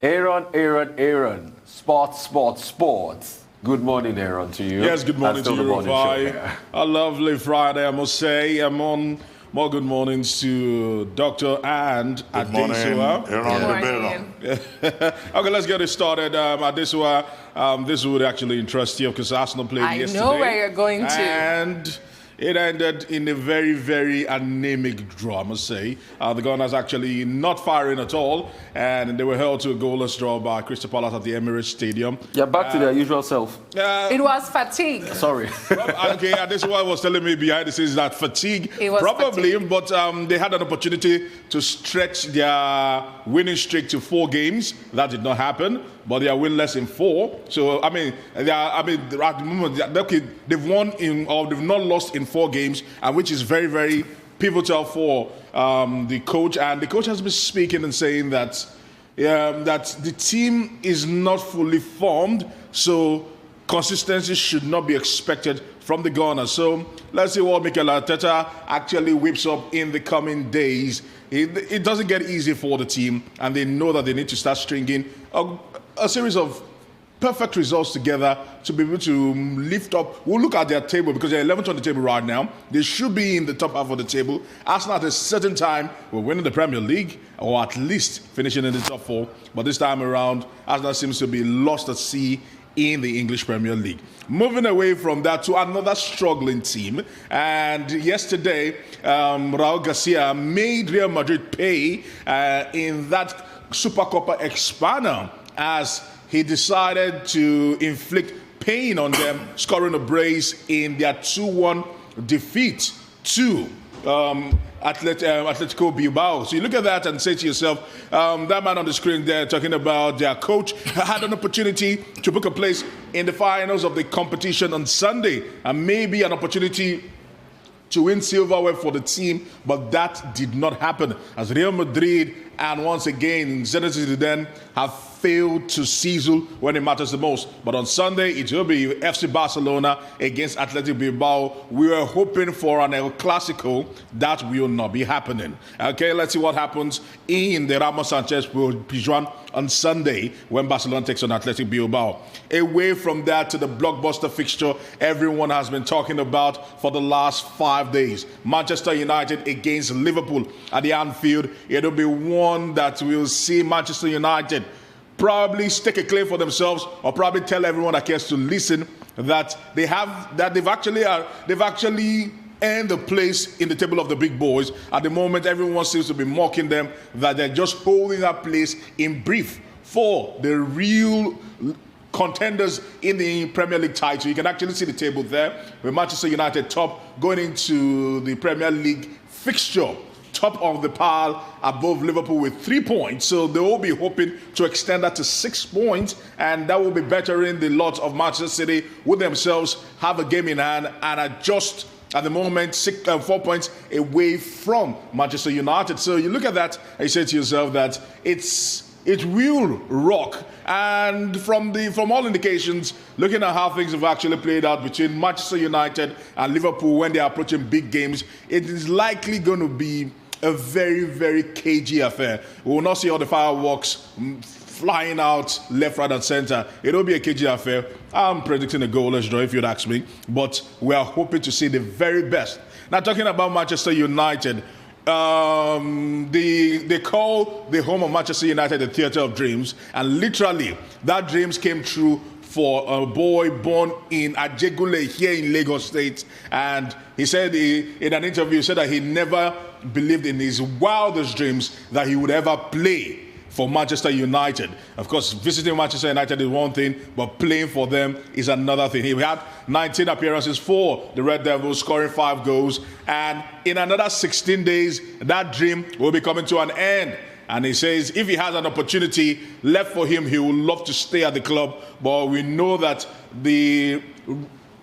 Aron. Sports. Good morning, Aron, to you. Yes, good morning to you, Rufai. A lovely Friday, I must say. I'm on more good mornings to Dr. and Adesuwa. Okay, let's get it started. Adesuwa, this would actually interest you because Arsenal played yesterday. I know where you're going to. And it ended in a very, very anemic draw, I must say. The Gunners actually not firing at all, and they were held to a goalless draw by Crystal Palace at the Emirates Stadium. Yeah, back to their usual self. It was fatigue. Sorry. Okay, this is what I was telling me behind the scenes, that fatigue, it was probably, fatigue. But they had an opportunity to stretch their winning streak to 4 games. That did not happen, but they are winless in 4. So, at the moment, they've won they've not lost in 4 games, and which is very, very pivotal for the coach. And the coach has been speaking and saying that that the team is not fully formed, so consistency should not be expected from the Gunners. So let's see what Mikel Arteta actually whips up in the coming days. It doesn't get easy for the team, and they know that they need to start stringing a series of perfect results together to be able to lift up. We'll look at their table because they're 11th on the table right now. They should be in the top half of the table. Arsenal at a certain time will win the Premier League, or at least finishing in the top 4. But this time around, Arsenal seems to be lost at sea in the English Premier League. Moving away from that to another struggling team. And yesterday, Raul Garcia made Real Madrid pay in that Super Copa Expansion as he decided to inflict pain on them, scoring a brace in their 2-1 defeat to Atletico Bilbao. So you look at that and say to yourself, that man on the screen there talking about their coach had an opportunity to book a place in the finals of the competition on Sunday, and maybe an opportunity to win silverware for the team, but that did not happen as Real Madrid and once again Zenit Zidane have failed to sizzle when it matters the most. But on Sunday, it will be FC Barcelona against Athletic Bilbao. We were hoping for an El Clasico. That will not be happening. Okay, let's see what happens in the Ramos Sanchez Pizjuan on Sunday when Barcelona takes on Athletic Bilbao. Away from that to the blockbuster fixture everyone has been talking about for the last 5 days. Manchester United against Liverpool at the Anfield. It'll be one that will see Manchester United probably stake a claim for themselves, or probably tell everyone that cares to listen that they've actually earned a place in the table of the big boys. At the moment, everyone seems to be mocking them that they're just holding that place in brief for the real contenders in the Premier League title. You can actually see the table there with Manchester United top going into the Premier League fixture, top of the pile above Liverpool with 3 points. So they will be hoping to extend that to 6 points, and that will be bettering the lot of Manchester City, who themselves have a game in hand and are just at the moment 4 points away from Manchester United. So you look at that and you say to yourself that it will rock. And from all indications, looking at how things have actually played out between Manchester United and Liverpool when they are approaching big games, it is likely going to be a very, very cagey affair. We will not see all the fireworks flying out left, right, and center. It will be a cagey affair. I'm predicting a goalless draw, if you'd ask me. But we are hoping to see the very best. Now, talking about Manchester United, they call the home of Manchester United the Theatre of Dreams, and literally that dreams came true for a boy born in Ajegule here in Lagos State. And he said in an interview, said that he never believed in his wildest dreams that he would ever play for Manchester United. Of course, visiting Manchester United is one thing, but playing for them is another thing. He had 19 appearances for the Red Devils, scoring 5 goals. And in another 16 days, that dream will be coming to an end. And he says if he has an opportunity left for him, he would love to stay at the club. But we know that the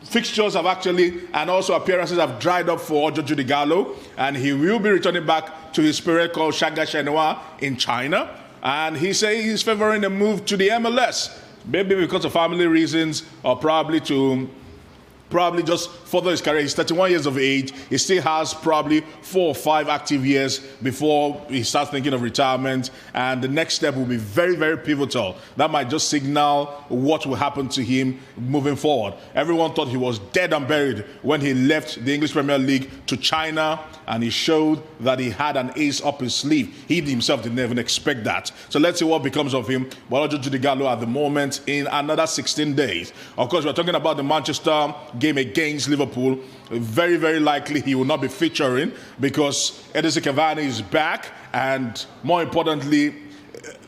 fixtures have actually, and also appearances have dried up for Jojo Digallo. And he will be returning back to his period called Shanghai Shenhua in China. And he says he's favoring a move to the MLS. Maybe because of family reasons, or probably just further his career. He's 31 years of age. He still has probably 4 or 5 active years before he starts thinking of retirement. And the next step will be very, very pivotal. That might just signal what will happen to him moving forward. Everyone thought he was dead and buried when he left the English Premier League to China, and he showed that he had an ace up his sleeve. He himself didn't even expect that. So let's see what becomes of him. Balojo Judigalo at the moment in another 16 days. Of course, we're talking about the Manchester game against Liverpool. Very, very likely he will not be featuring because Edison Cavani is back, and more importantly,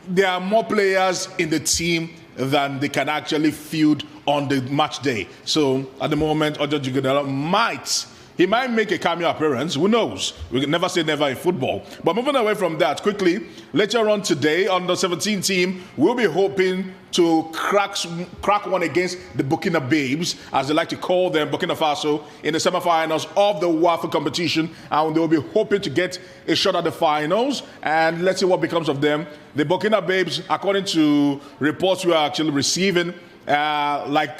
there are more players in the team than they can actually field on the match day. So at the moment, Balojo Judigalo might make a cameo appearance. Who knows? We can never say never in football. But moving away from that, quickly, later on today, on the 17 team, we'll be hoping to crack one against the Burkina Babes, as they like to call them, Burkina Faso, in the semi-finals of the WAFA competition. And they'll be hoping to get a shot at the finals. And let's see what becomes of them. The Burkina Babes, according to reports we are actually receiving, like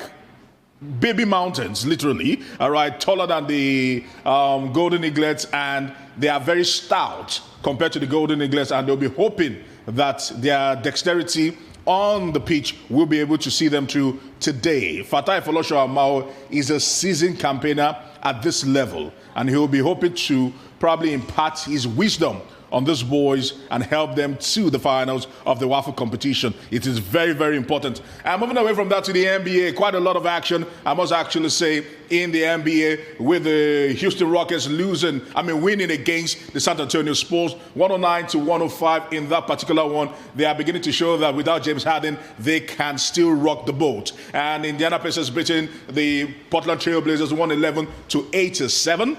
baby mountains, literally, all right, taller than the Golden Eaglets, and they are very stout compared to the Golden Eaglets, and they'll be hoping that their dexterity on the pitch will be able to see them through today. Fatai Folosho Amao is a seasoned campaigner at this level, and he'll be hoping to probably impart his wisdom on these boys and help them to the finals of the WAFA competition. It is very, very important. And moving away from that to the NBA, quite a lot of action, I must actually say, in the NBA, with the Houston Rockets winning against the San Antonio Spurs, 109-105 in that particular one. They are beginning to show that without James Harden, they can still rock the boat. And Indiana Pacers beating the Portland Trail Blazers 111-87.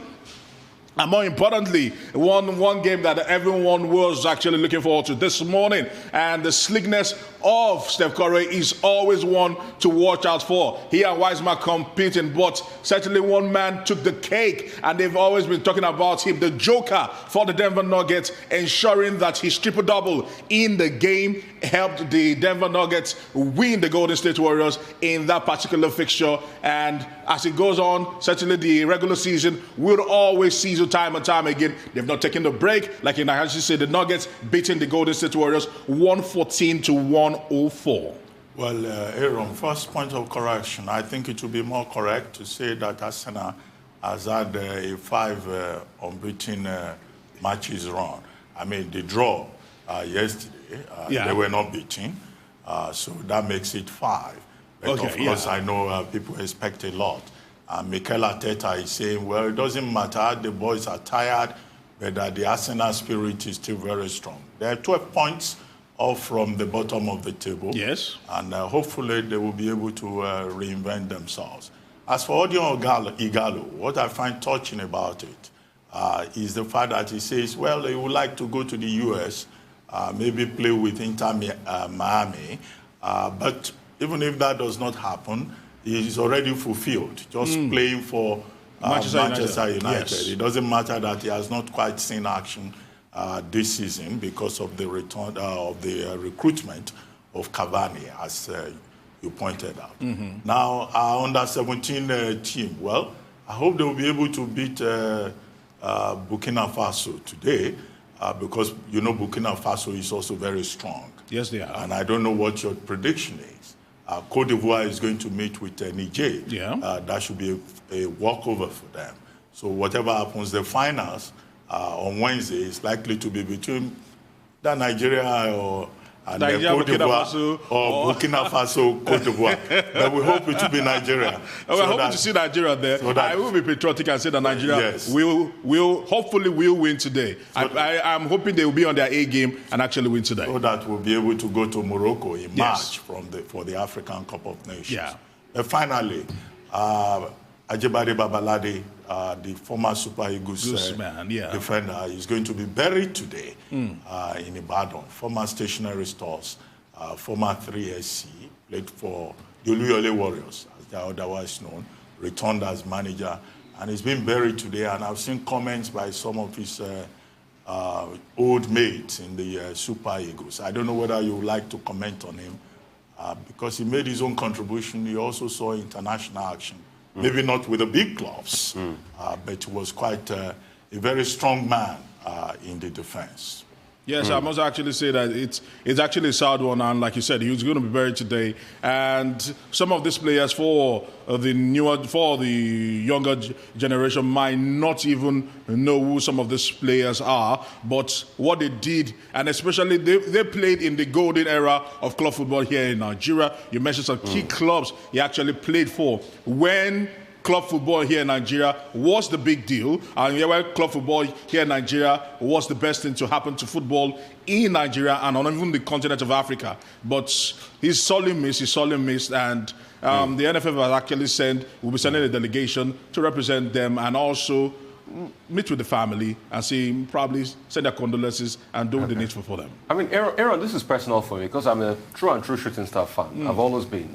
And more importantly, one game that everyone was actually looking forward to this morning. And the slickness of Steph Curry is always one to watch out for. He and Wiseman competing, but certainly one man took the cake. And they've always been talking about him, the joker for the Denver Nuggets, ensuring that his triple-double in the game helped the Denver Nuggets win the Golden State Warriors in that particular fixture. And as it goes on, certainly the regular season will always see you time and time again. They've not taken the break. Like I actually said, the Nuggets beating the Golden State Warriors 114-104. Well, Aaron, first point of correction. I think it would be more correct to say that Arsenal has had a 5 unbeaten matches run. I mean, the draw yesterday, they were not beaten. So that makes it 5. But of course, I know people expect a lot. Mikel Arteta is saying, well, it doesn't matter, the boys are tired, but the Arsenal spirit is still very strong. They are 12 points off from the bottom of the table. Yes. And hopefully they will be able to reinvent themselves. As for Odion Igalo, what I find touching about it is the fact that he says, well, he would like to go to the U.S., maybe play with Inter Miami, but even if that does not happen, he is already fulfilled, just playing for Manchester United. Yes. It doesn't matter that he has not quite seen action this season because of the return of the recruitment of Cavani, as you pointed out. Now, our under-17 team, well, I hope they will be able to beat Burkina Faso today because, you know, Burkina Faso is also very strong. Yes, they are. And I don't know what your prediction is. Côte d'Ivoire is going to meet with Niger. That should be a walkover for them. So whatever happens, the finals on Wednesday is likely to be between Nigeria or Côte d'Ivoire or Burkina Faso, Côte d'Ivoire. But we hope it will be Nigeria. We're hoping to see Nigeria there. So I will be patriotic and say that Nigeria will hopefully win today. I'm hoping they will be on their A game and actually win today. So that we'll be able to go to Morocco in March for the African Cup of Nations. Yeah. But finally, Ajibade Babalade, the former Super Eagles defender, is going to be buried today in Ibadan. Former stationery stores, former 3SC, played for the Oluyole Warriors, as they are otherwise known, returned as manager, and he's been buried today. And I've seen comments by some of his old mates in the Super Eagles. I don't know whether you would like to comment on him, because he made his own contribution. He also saw international action Maybe not with the big clubs, but he was quite a very strong man in the defense. Yes, I must actually say that it's actually a sad one, and like you said, he was going to be buried today. And some of these players for the younger generation might not even know who some of these players are, but what they did, and especially they played in the golden era of club football here in Nigeria. You mentioned some key clubs he actually played for when club football here in Nigeria was the big deal, and where club football here in Nigeria was the best thing to happen to football in Nigeria and on even the continent of Africa. But he's sorely missed, and the NFF has actually will be sending a delegation to represent them and also meet with the family and probably send their condolences and do the needful for them. I mean, Aaron, this is personal for me because I'm a true shooting star fan. I've always been.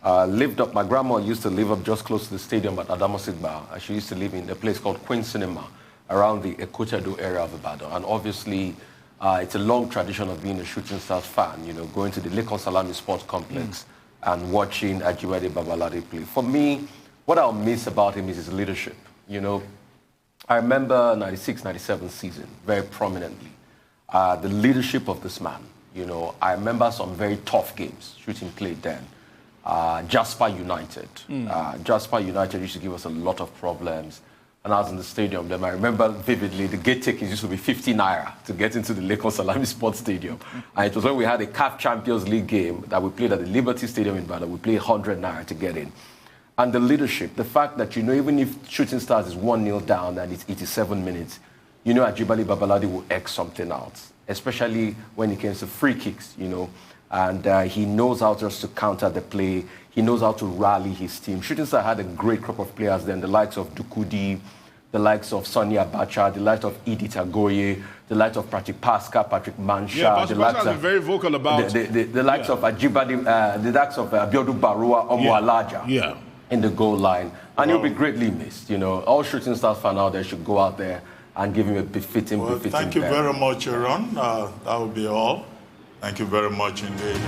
My grandma used to live up just close to the stadium at Adamosigba. She used to live in a place called Queen Cinema around the Ekotedo area of Ibadan. And obviously, it's a long tradition of being a shooting stars fan, going to the Lekon Salami Sports Complex and watching Ajibade Babalade play. For me, what I'll miss about him is his leadership. I remember 96-97 season very prominently. The leadership of this man, I remember some very tough games shooting played then. Jasper United. Jasper United used to give us a lot of problems. And I was in the stadium then. I remember vividly the gate tickets used to be 50 naira to get into the Lekon Salami Sports Stadium. And it was when we had a CAF Champions League game that we played at the Liberty Stadium in Ibadan. We played 100 naira to get in. And the leadership, the fact that, even if Shooting Stars is 1-0 down and it's 87 minutes, Ajibade Babalade will X something out, especially when it comes to free kicks, And he knows how just to counter the play. He knows how to rally his team. Shooting Star had a great crop of players then, the likes of Dukudi, the likes of Sonny Abacha, the likes of Edith Agoye, the likes of Patrick Pascal, Patrick Mansha. Yeah, Pascal has been very vocal about the likes of Ajibade, the likes of Abiodun Barua, Omo Alaja in the goal line. And he'll be greatly missed. All Shooting Stars fans out there should go out there and give him a befitting Thank you very much, Aaron. That will be all. Thank you very much indeed.